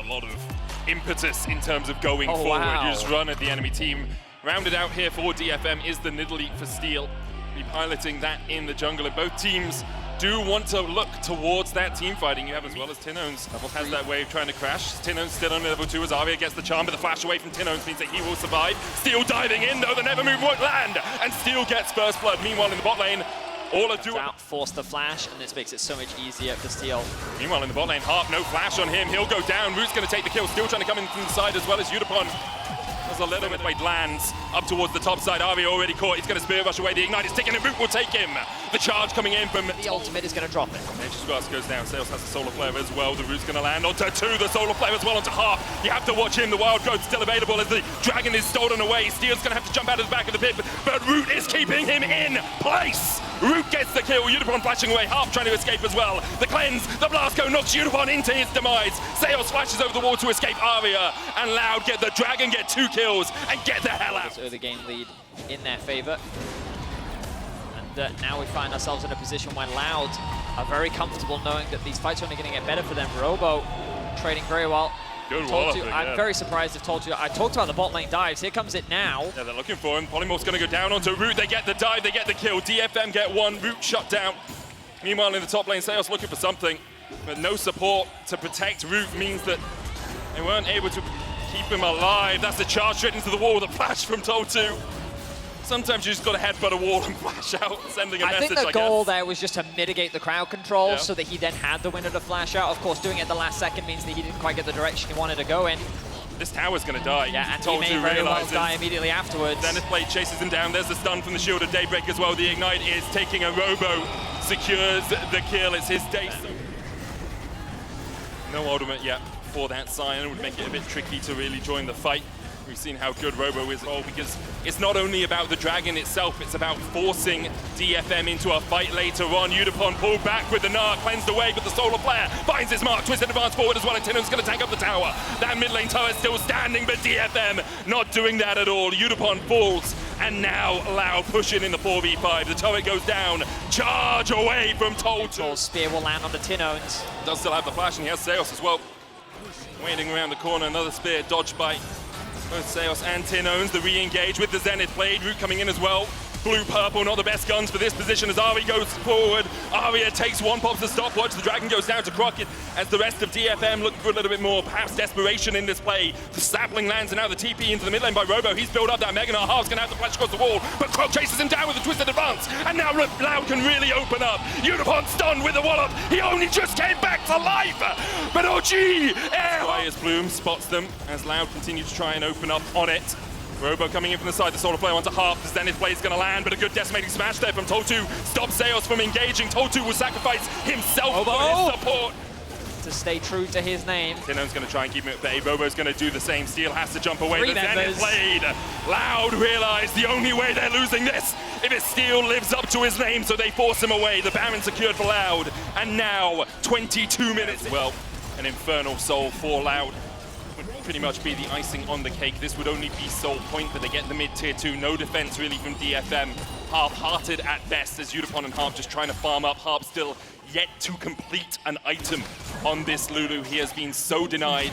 lot of impetus in terms of going forward. Wow. You just run at the enemy team. Rounded out here for DFM is the Nidalee for Steel. Be piloting that in the jungle, and both teams do want to look towards that team fighting. You have as well as Tinones has that wave trying to crash. Tinones still on level 2 as Arya gets the charm, but the flash away from Tinones means that he will survive. Steel diving in, though the Never Move won't land, and Steel gets first blood. Meanwhile, in the bot lane, all are doing force the flash, and this makes it so much easier for Steel. Meanwhile, in the bot lane, Harp, no flash on him. He'll go down. Root's going to take the kill. Steel trying to come in from the side as well as Udapon. There's a little bit weight lands up towards the top side. Arya already caught. He's going to Spirit Rush away. The Ignite is ticking, and Root will take him. The charge coming in from the ultimate is going to drop it. Nature's Grasp goes down. Sales has the Solar Flare as well. The Root's going to land onto 2. The Solar Flare as well onto Harp. You have to watch him. The Wild Growth's still available as the Dragon is stolen away. Steel's going to have to jump out of the back of the pit, but Root is keeping him in place. Root gets the kill. Udapon flashing away. Harp trying to escape as well. The cleanse, the blast go knocks Udapon into his demise. Sales flashes over the wall to escape Arya, and Loud get the Dragon, get 2 kills, and get the hell out. This early game lead in their favor. And now we find ourselves in a position where Loud are very comfortable knowing that these fights are only going to get better for them. Robo trading very well. Good walloping, I'm very surprised if Told You. I talked about the bot lane dives. Here comes it now. Yeah, they're looking for him. Polymorph's going to go down onto Root. They get the dive, they get the kill. DFM get 1, Root shut down. Meanwhile, in the top lane, Seos looking for something, but no support to protect Root means that they weren't able to keep him alive. That's the charge straight into the wall, the flash from Told 2. Sometimes you just got to headbutt a wall and flash out, sending a message, I think the goal there was just to mitigate the crowd control so that he then had the winner to flash out. Of course, doing it at the last second means that he didn't quite get the direction he wanted to go in. This tower's going to die. Yeah, and he may very well die immediately afterwards. Zenith Blade chases him down. There's the stun from the Shield of Daybreak as well. The Ignite is taking a Robo, secures the kill. It's his day. No ultimate yet for that Sion. It would make it a bit tricky to really join the fight. We've seen how good Robo is, because it's not only about the Dragon itself, it's about forcing DFM into a fight later on. Udapon pulled back with the Gnar, cleansed away, but the Solar Flare finds his mark, twisted advance forward as well, and Tino's going to tank up the tower. That mid lane tower is still standing, but DFM not doing that at all. Udapon falls, and now Loud pushing in the 4v5. The turret goes down, charge away from Told 2. Spear will land on the Tinones. Does still have the flash, and he has Seos as well. Waiting around the corner, another spear dodged by both Seos and Tinones. The re-engage with the Zenith Blade. Root coming in as well. Blue-purple, not the best guns for this position as Ari goes forward. Arya takes 1, pops the stopwatch. The Dragon goes down to Crockett as the rest of DFM looking for a little bit more, perhaps desperation in this play. The sapling lands, and now the TP into the mid lane by Robo. He's built up that Mega Gnar. Harp's going to have to flash across the wall, but Croc chases him down with a twisted advance, and now Loud can really open up. Udapon stunned with the wallop. He only just came back to life, but OG! As Bloom spots them as Loud continues to try and open up on it. Robo coming in from the side, the Solar Flare onto Harp. The Zenith Blade's going to land, but a good decimating smash there from Told 2. Stops Seos from engaging. Told 2 will sacrifice himself for his support. To stay true to his name. Tino's going to try and keep him at bay. Robo's going to do the same. Steel has to jump away. The Zenith Blade. Loud realize the only way they're losing this if his Steel lives up to his name, so they force him away. The Baron secured for Loud, and now 22 minutes. Well, an Infernal Soul for Loud would pretty much be the icing on the cake. This would only be Soul Point, but they get the mid-tier 2. No defense really from DFM. Half-hearted at best as Udapon and Harp just trying to farm up. Harp still yet to complete an item on this Lulu. He has been so denied.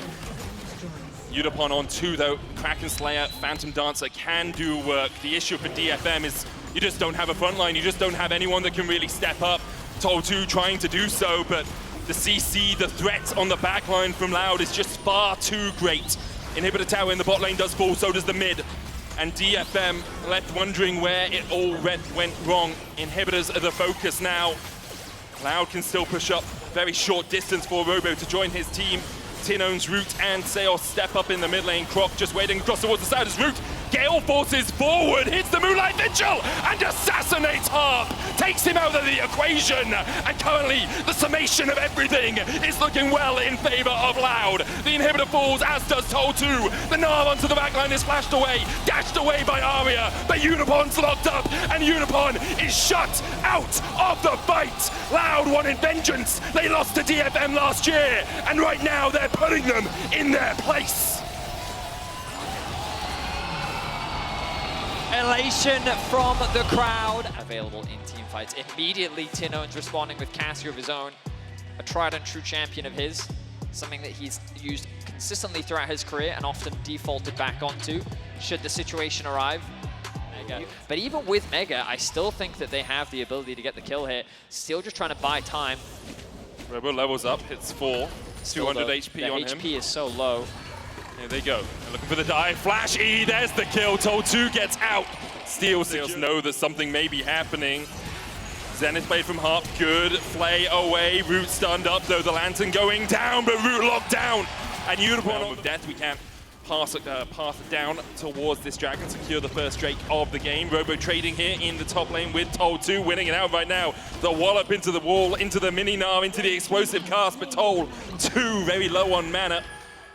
Udapon on 2 though. Kraken Slayer, Phantom Dancer can do work. The issue for DFM is you just don't have a front line. You just don't have anyone that can really step up. Told 2 trying to do so, but the CC, the threat on the backline from Loud is just far too great. Inhibitor tower in the bot lane does fall, so does the mid. And DFM left wondering where it all went wrong. Inhibitors are the focus now. Loud can still push up very short distance for Robo to join his team. Tinones, Root, and Seos step up in the mid lane. Croc just waiting across towards the side as Root. Gale forces forward, hits the Moonlight Vigil, and assassinates Harp. Takes him out of the equation. And currently, the summation of everything is looking well in favor of Loud. The inhibitor falls, as does Told 2. The Gnar onto the backline is flashed away, dashed away by Arya, but Udapon's locked up, and Udapon is shut out of the fight. Loud wanted vengeance. They lost to DFM last year, and right now they're putting them in their place. Elation from the crowd. Available in team fights. Immediately, Tinones responding with Cassia of his own. A tried and true champion of his. something that he's used consistently throughout his career and often defaulted back onto should the situation arrive. But even with Mega, I still think that they have the ability to get the kill here. Still just trying to buy time. Robo levels up, hits 4, 200 HP on him. The HP is so low. Here they go. They're looking for the dive. Flash E, there's the kill. Toll2 gets out. Steals know that something may be happening. Zenith blade from Harp, good. Flay away. Root stunned up, though. The Lantern going down, but Root locked down. And Unicorn with death, we can't path down towards this dragon, secure the first Drake of the game. Robo trading here in the top lane with Toll2, winning it out right now. The wallop into the wall, into the mini-Gnar, into the explosive cast, but Toll2 very low on mana.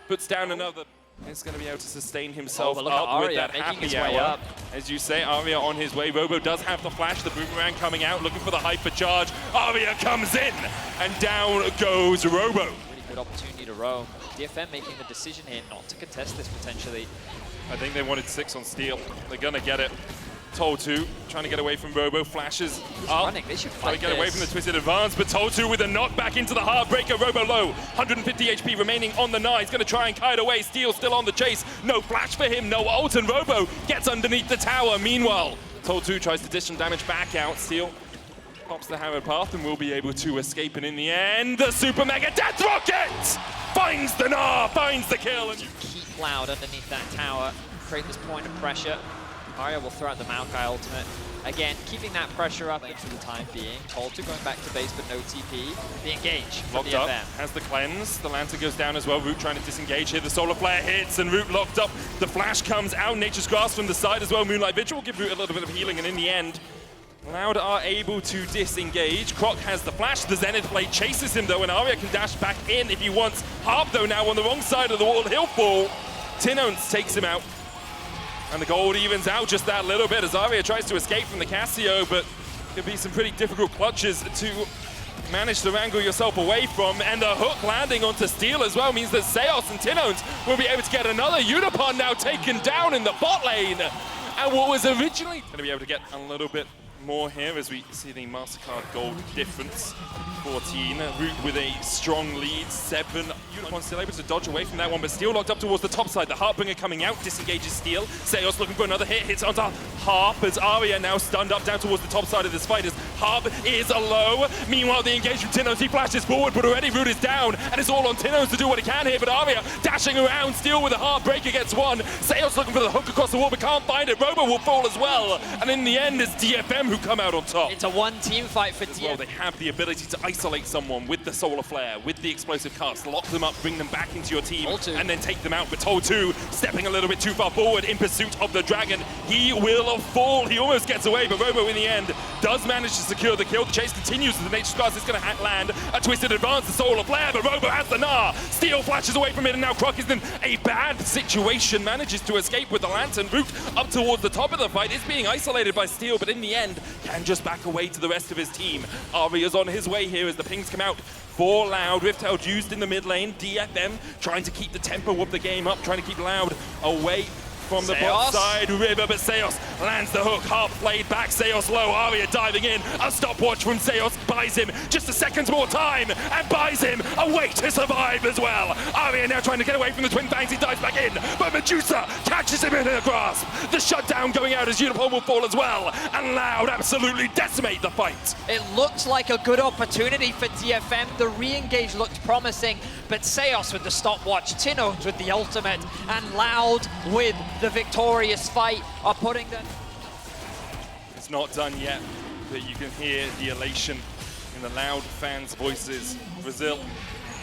Puts down another. He's going to be able to sustain himself up with that happy hour. As you say, Arya on his way. Robo does have the flash, the boomerang coming out, looking for the hyper charge. Arya comes in, and down goes Robo. Really good opportunity to roam. DFM making the decision here not to contest this potentially. I think they wanted 6 on Steel. They're going to get it. Toll2 trying to get away from Robo, flashes up. Running. They should trying fight to get away from the twisted advance, but Toll2 with a knockback into the Heartbreaker. Robo low, 150 HP remaining on the Gnar. He's going to try and kite away. Steel still on the chase. No flash for him, no ult, and Robo gets underneath the tower. Meanwhile, Toll2 tries to dish some damage back out. Steel pops the hammer path and will be able to escape, and in the end, the Super Mega Death Rocket finds the Gnar, finds the kill. And keep Loud underneath that tower, create this point of pressure. Arya will throw out the Maokai ultimate. Again, keeping that pressure up for the time being. Toll2 going back to base, but no TP. The engage from locked the up, DFM. has the cleanse. The Lantern goes down as well. Root trying to disengage here. The Solar Flare hits, and Root locked up. The flash comes out. Nature's Grasp from the side as well. Moonlight Vigil will give Root a little bit of healing, and in the end, Loud are able to disengage. Croc has the flash. The Zenith blade chases him, though, and Arya can dash back in if he wants. Harp, though, now on the wrong side of the wall. He'll fall. Tinones takes him out. And the gold evens out just that little bit as Arya tries to escape from the Cassio, but could be some pretty difficult clutches to manage to wrangle yourself away from. And the hook landing onto Steel as well means that Seos and Tinones will be able to get another Unipon now taken down in the bot lane. And what was originally going to be able to get a little bit more here as we see the MasterCard gold difference. 14, Root with a strong lead, 7. Unicorn still able to dodge away from that one, but Steel locked up towards the top side. The Heartbringer coming out, disengages Steel. Seos looking for another hit, hits onto Harp as Arya now stunned up down towards the top side of this fight as Harp is low. Meanwhile, the engage from Tinones, he flashes forward, but already Root is down, and it's all on Tinones to do what he can here, but Arya dashing around, Steel with a Heartbreaker gets one. Seos looking for the hook across the wall, but can't find it. Robo will fall as well, and in the end, it's DFM who come out on top. It's a one-team fight for DFM. Well, they have the ability to isolate someone with the Solar Flare, with the explosive cast, lock them up, bring them back into your team, and then take them out. But Toll2 stepping a little bit too far forward in pursuit of the dragon. He will fall. He almost gets away, but Robo in the end does manage to secure the kill. The chase continues as the Nature's Grasp is going to land a twisted advance, the Solar Flare, but Robo has the Gnar. Steel flashes away from it, and now Croc is in a bad situation, manages to escape with the Lantern. Root up towards the top of the fight. It's being isolated by Steel, but in the end, can just back away to the rest of his team. Arya's on his way here as the pings come out for Loud. Rift Herald used in the mid lane. DFM trying to keep the tempo of the game up, trying to keep Loud away from the bot side River, but Seos lands the hook. Harp played back, Seos low, Arya diving in. A stopwatch from Seos buys him just a second more time and buys him a way to survive as well. Arya now trying to get away from the Twin Fangs, he dives back in, but Medusa catches him in her grasp. The shutdown going out as Unicorn will fall as well, and Loud absolutely decimate the fight. It looks like a good opportunity for DFM. The re-engage looked promising, but Seos with the stopwatch, Tinones with the ultimate, and Loud with the victorious fight are putting them. It's not done yet, but you can hear the elation in the Loud fans' voices. Brazil,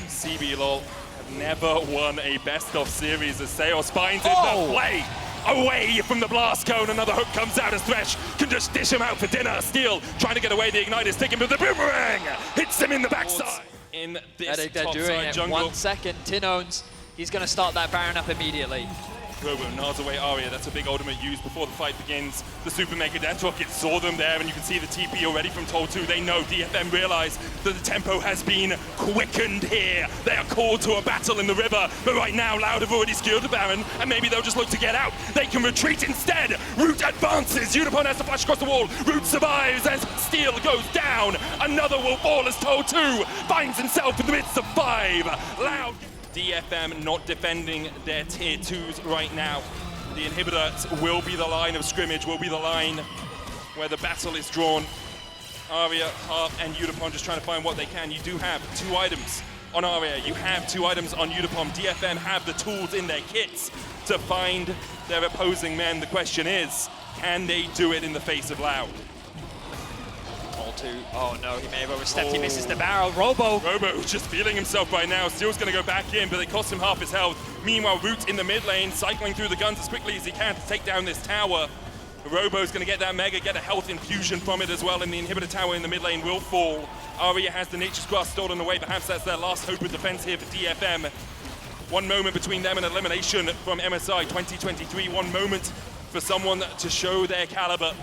CBLOL have never won a best-of series as Seos finds it the play. Away from the blast cone, another hook comes out as Thresh can just dish him out for dinner. Steel trying to get away, the Ignite is taken, but the boomerang hits him in the backside. In this they're doing it. jungle. 1 second, Tinones, he's going to start that Baron up immediately. Robo nods away Arya. That's a big ultimate used before the fight begins. The Super Mega Death Rocket saw them there, and you can see the TP already from Toll 2. They know DFM realize that the tempo has been quickened here. They are called to a battle in the river, but right now Loud have already skilled the Baron, and maybe they'll just look to get out. They can retreat instead. Root advances. Unipon has to flash across the wall. Root survives as Steel goes down. Another will fall as Toll 2 finds himself in the midst of 5. Loud. DFM not defending their tier 2s right now. The inhibitor will be the line of scrimmage, will be the line where the battle is drawn. Arya, Harp, and Unipon just trying to find what they can. You do have 2 items on Arya, you have 2 items on Unipon. DFM have the tools in their kits to find their opposing men. The question is, can they do it in the face of Loud? Oh no, he may have overstepped. He misses the barrel. Robo just feeling himself right now. Steel's going to go back in, but it costs him half his health. Meanwhile, Root in the mid lane, cycling through the guns as quickly as he can to take down this tower. Robo's going to get that Mega, get a health infusion from it as well, and the inhibitor tower in the mid lane will fall. Arya has the Nature's Grasp stolen away. Perhaps that's their last hope of defense here for DFM. One moment between them and elimination from MSI 2023. One moment for someone to show their caliber.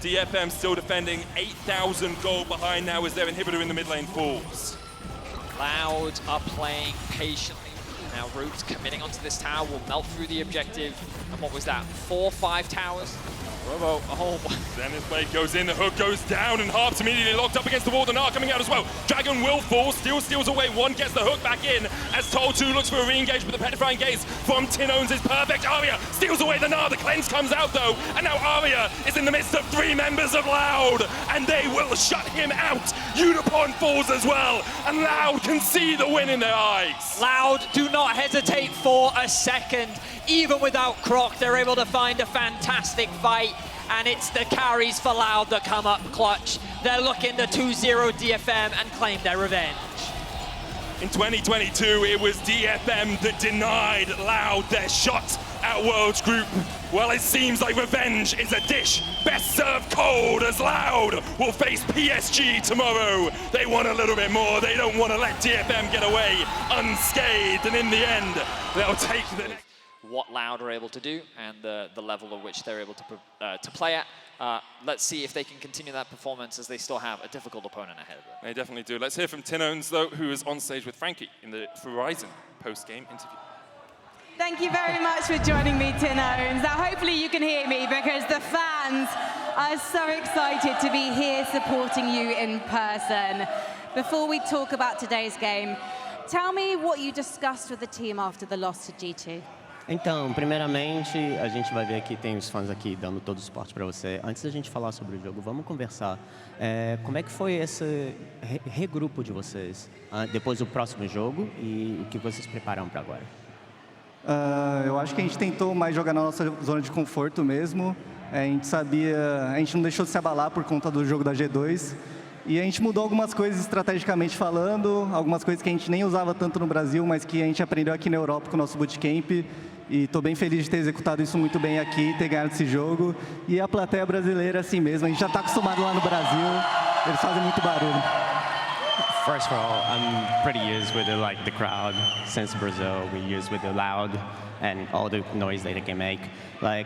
DFM still defending, 8,000 gold behind now as their inhibitor in the mid lane falls. Loud are playing patiently. Now Root committing onto this tower will melt through the objective. And what was that, 4, 5 towers? Robo, oh. Zenith Blade goes in, the hook goes down, and Harp's immediately locked up against the wall. The Gnar coming out as well. Dragon will fall, Steel steals away 1, gets the hook back in, as Toll 2 looks for a re-engage, but the Petrifying Gaze from Tinones is perfect. Arya steals away the Gnar, the cleanse comes out though, and now Arya is in the midst of 3 members of Loud, and they will shut him out. Unipon falls as well, and Loud can see the win in their eyes. Loud do not hesitate for a second. Even without Croc, they're able to find a fantastic fight, and it's the carries for Loud that come up clutch. They're looking to 2-0 DFM and claim their revenge. In 2022, it was DFM that denied Loud their shot at Worlds Group. Well, it seems like revenge is a dish best served cold, as Loud will face PSG tomorrow. They want a little bit more. They don't want to let DFM get away unscathed, and in the end, they'll take the next. What Loud are able to do and the level at which they're able to play at. Let's see if they can continue that performance, as they still have a difficult opponent ahead of them. They definitely do. Let's hear from Tinones, though, who is on stage with Frankie in the Verizon post-game interview. Thank you very much for joining me, Tinones. Now, hopefully you can hear me, because the fans are so excited to be here supporting you in person. Before we talk about today's game, tell me what you discussed with the team after the loss to G2. Então, primeiramente, a gente vai ver aqui, tem os fãs aqui dando todo o suporte para você. Antes da gente falar sobre o jogo, vamos conversar. Como é que foi esse regrupo de vocês depois do próximo jogo e o que vocês prepararam para agora? Eu acho que a gente tentou mais jogar na nossa zona de conforto mesmo. A gente não deixou de se abalar por conta do jogo da G2. E a gente mudou algumas coisas estrategicamente falando, algumas coisas que a gente nem usava tanto no Brasil, mas que a gente aprendeu aqui na Europa com o nosso bootcamp. E estou bem feliz de ter executado isso muito bem aqui, ter ganhado esse jogo. E a plateia brasileira assim mesmo, a gente já está acostumado lá no Brasil, eles fazem muito barulho. First of all, I'm pretty used with the crowd. Since Brazil, we used with the loud and all the noise that it can make.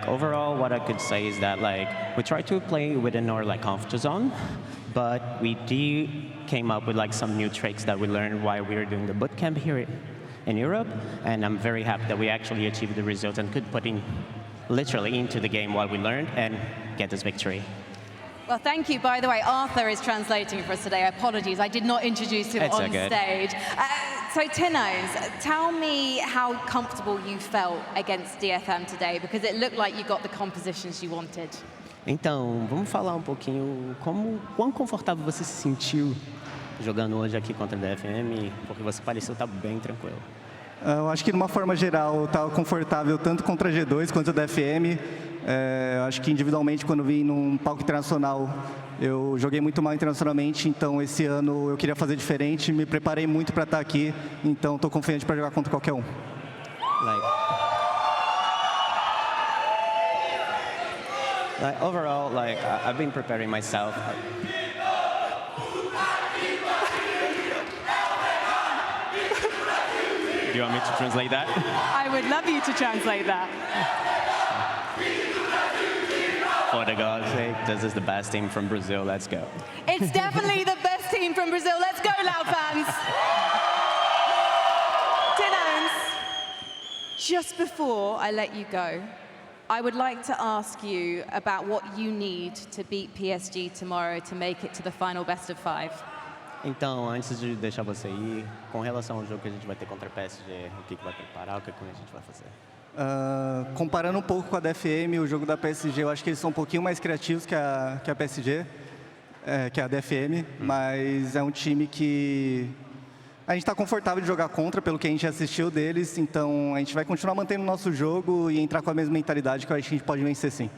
Overall, what I could say is that we try to play within our comfort zone, but we came up with some new tricks that we learned while we were doing the bootcamp here in Europe, and I'm very happy that we actually achieved the result and could put in literally into the game what we learned and get this victory. Well, thank you. By the way, Arthur is translating for us today. Apologies, I did not introduce him on stage. So, Tinones, tell me how comfortable you felt against DFM today, because it looked like you got the compositions you wanted. Então, vamos falar pouquinho quão confortável você se sentiu jogando hoje aqui contra a DFM, porque você pareceu estar bem tranquilo. Eu acho que, de uma forma geral, eu estava confortável tanto contra a G2 quanto a DFM. Eu acho que, individualmente, quando vim num palco internacional, eu joguei muito mal internacionalmente, então esse ano eu queria fazer diferente, me preparei muito para estar aqui, então estou confiante para jogar contra qualquer um. Overall, I've been preparing myself. you want me to translate that? I would love you to translate that. For the God's sake, this is the best team from Brazil. Let's go. It's definitely the best team from Brazil. Let's go, Loud fans. Tinones, just before I let you go, I would like to ask you about what you need to beat PSG tomorrow to make it to the final best of 5. Então, antes de deixar você ir, com relação ao jogo que a gente vai ter contra a PSG, o que vai preparar, o que a gente vai fazer? Comparando um pouco com a DFM, o jogo da PSG, eu acho que eles são um pouquinho mais criativos que a PSG, que a DFM, mas é um time que a gente está confortável de jogar contra, pelo que a gente assistiu deles, então a gente vai continuar mantendo o nosso jogo e entrar com a mesma mentalidade que eu acho que a gente pode vencer sim.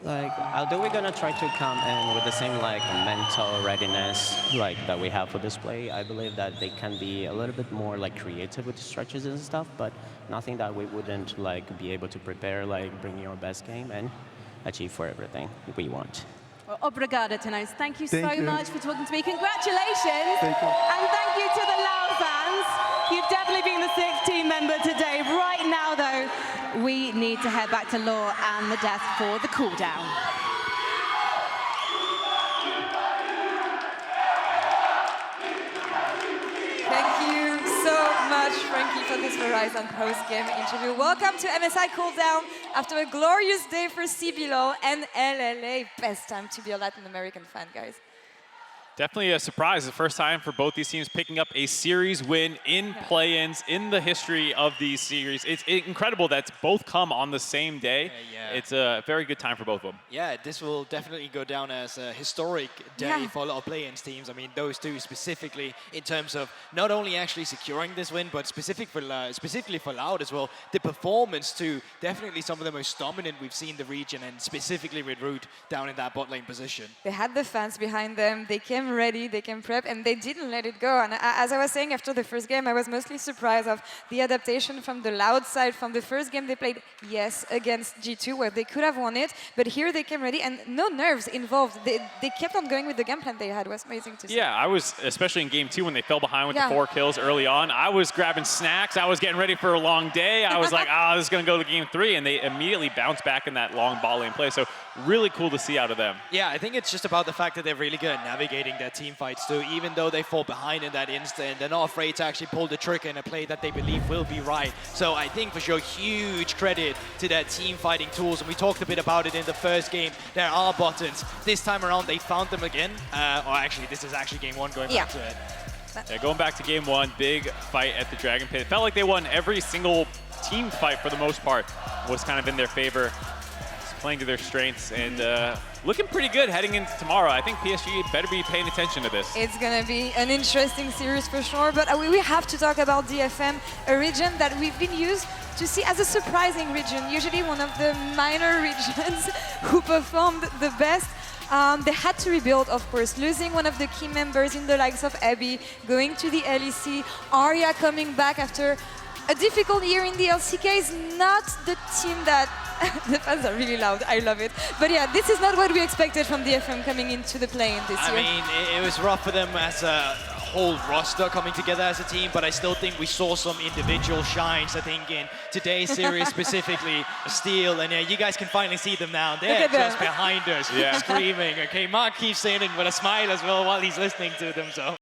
Like, although we're gonna try to come in with the same like mental readiness like that we have for this play, I believe that they can be a little bit more like creative with the stretches and stuff, but nothing that we wouldn't like be able to prepare, like bring your best game and achieve for everything we want. Well, obrigada, Tinones. Thank you so Thank you. much for talking to me. Congratulations. Thank you. And thank you to the Loud fans. You've definitely been the 6th team member today. Right now, though, we need to head back to Law and the desk for the cooldown. Thank you so much, Frankie, for this Verizon post-game interview. Welcome to MSI Cooldown after a glorious day for CBLOL and LLL. Best time to be a Latin American fan, guys. Definitely a surprise. The first time for both these teams picking up a series win in play-ins in the history of these series. It's incredible that both come on the same day. Yeah. It's a very good time for both of them. Yeah, this will definitely go down as a historic day for a lot of play-ins teams. I mean, those two specifically in terms of not only actually securing this win, but specifically for Loud as well. The performance too, definitely some of the most dominant we've seen in the region, and specifically with Root down in that bot lane position. They had the fans behind them. They came ready, they came prep, and they didn't let it go. And as I was saying after the first game, I was mostly surprised of the adaptation from the Loud side. From the first game they played, yes, against G2, where they could have won it, but here they came ready, and no nerves involved. They kept on going with the game plan they had. It was amazing to see. Yeah, I was, especially in game 2 when they fell behind with the 4 kills early on, I was grabbing snacks, I was getting ready for a long day, I was like, this is going to go to game 3, and they immediately bounced back in that long ball lane play, so really cool to see out of them. Yeah, I think it's just about the fact that they're really good at navigating their team fights too. Even though they fall behind in that instant, they're not afraid to actually pull the trigger in a play that they believe will be right. So I think for sure, huge credit to their team fighting tools. And we talked a bit about it in the first game. There are buttons. This time around, they found them again. Or actually, this is actually game 1 going back to it. Yeah, going back to game 1, big fight at the Dragon Pit. It felt like they won every single team fight for the most part. Was kind of in their favor. Playing to their strengths and looking pretty good heading into tomorrow. I think PSG better be paying attention to this. It's going to be an interesting series for sure, but we have to talk about DFM, a region that we've been used to see as a surprising region, usually one of the minor regions who performed the best. They had to rebuild, of course, losing one of the key members in the likes of Abby, going to the LEC, Arya coming back after a difficult year in the LCK is not the team that the fans are really loud. I love it. But yeah, this is not what we expected from DFM coming into the play-in this year. I mean, it was rough for them as a whole roster coming together as a team, but I still think we saw some individual shines. I think in today's series specifically, Steel, and you guys can finally see them now. They're just behind us, screaming. Okay, Mark keeps saying it with a smile as well while he's listening to them. So.